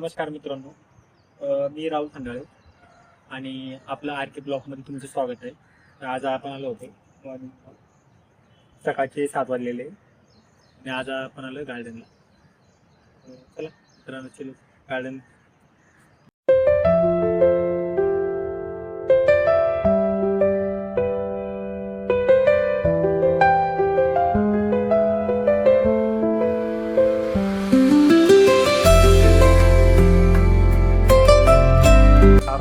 नमस्कार मित्रांनो, मी राहुल खंडाळे आणि आपलं RK ब्लॉकमध्ये तुमचं स्वागत आहे. तर आज आपण आलो होतो पण सकाळचे 7 वाजलेले आणि आज आपण आलो गार्डनला. चला मित्रांनो, चलो गार्डन.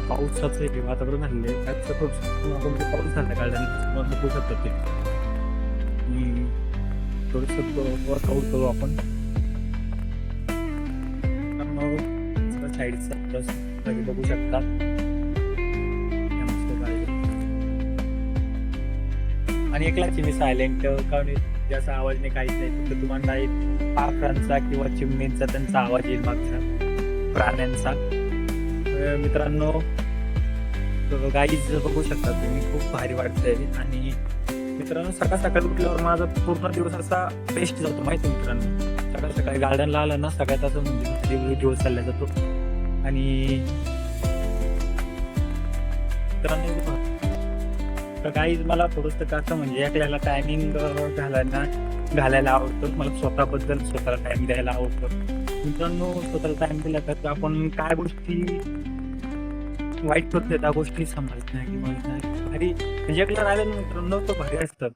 पावसाचं हे वातावरण झालेलं आहे. आज पाऊस झाला गार्डन बघू शकतो ते. थोडंसं वर्कआउट करू आपण. साईडचा बघू शकता. आणि एकलाच मी सायलेंट, कारण जास्त आवाज नाही, काहीच नाही. फक्त तुम्हाला एक पाखरांचा किंवा चिमणींचा त्यांचा आवाज येईल, मागचा प्राण्यांचा. मित्रांनो, गाईज बघू शकता तुम्ही, खूप भारी वाटतंय. आणि मित्रांनो, सकाळ सकाळी उठल्यावर माझा पूर्ण दिवस असा बेस्ट जातो माहिती मित्रांनो. सकाळ सकाळी गार्डनला आलं ना, सगळ्यात असं म्हणजे दिवस चालला जातो. आणि मित्रांनो, तर गाईज मला थोडंसं कसं म्हणजे एकल्याला टायमिंग घालायला आवडतं. मला स्वतःला टाइम द्यायला आवडतं. मित्रांनो, स्वतःला टाइम दिला तर आपण काय गोष्टी वाईट करतो त्या गोष्टी समजत नाही किंवा भारी म्हणजे एकला राहिलं मित्रांनो, तो भारी असतात.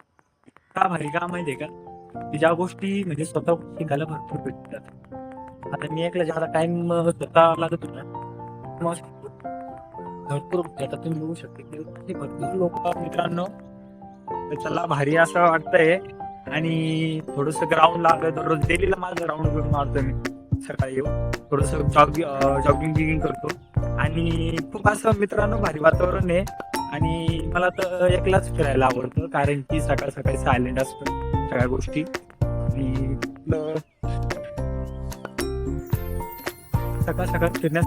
का भारी का माहिती आहे का, की ज्या गोष्टी म्हणजे स्वतः शिकायला भरपूर भेटतात. आता मी एकला ज्यादा टाइम स्वतः लागत होता भरपूर. आता तुम्ही बघू शकता की भरपूर लोक मित्रांनो, त्याला भारी असं वाटतंय. आणि थोडंसं ग्राउंड लागलं दररोज डेलीला माझं ग्राउंड मारतो मी. सकाळी येऊन थोडंसं जॉगिंग बिगिंग करतो. आणि खूप असं मित्रांनो भारी वातावरण आहे. आणि मला तर एकलाच फिरायला आवडतं, कारण की सकाळ सकाळी सायलेंट असतं सगळ्या गोष्टी. आणि सकाळ सकाळ फिरण्यास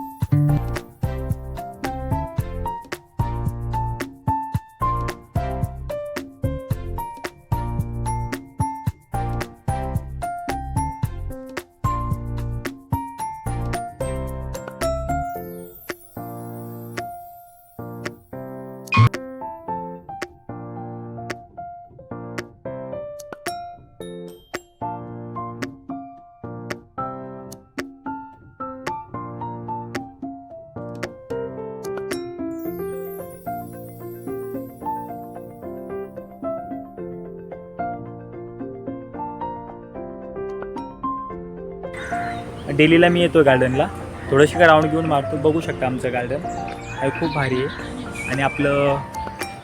डेलीला मी येतो गार्डनला, थोडंशी राऊंड घेऊन मारतो. बघू शकता आमचं गार्डन आहे, खूप भारी आहे. आणि आपलं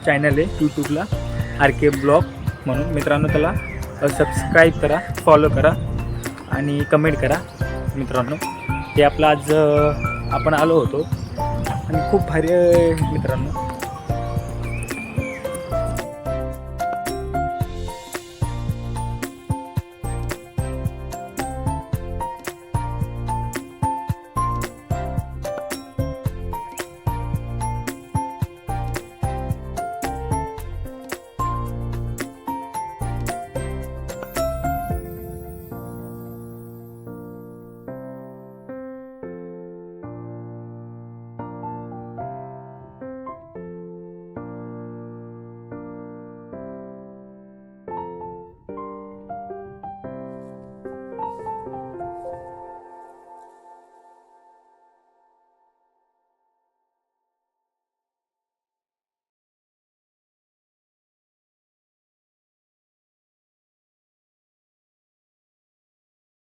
चॅनल आहे यूट्यूबला RK ब्लॉग म्हणून. मित्रांनो, त्याला सबस्क्राईब करा, फॉलो करा आणि कमेंट करा. मित्रांनो, ते आपलं आज आपण आलो होतो आणि खूप भारी आहे मित्रांनो.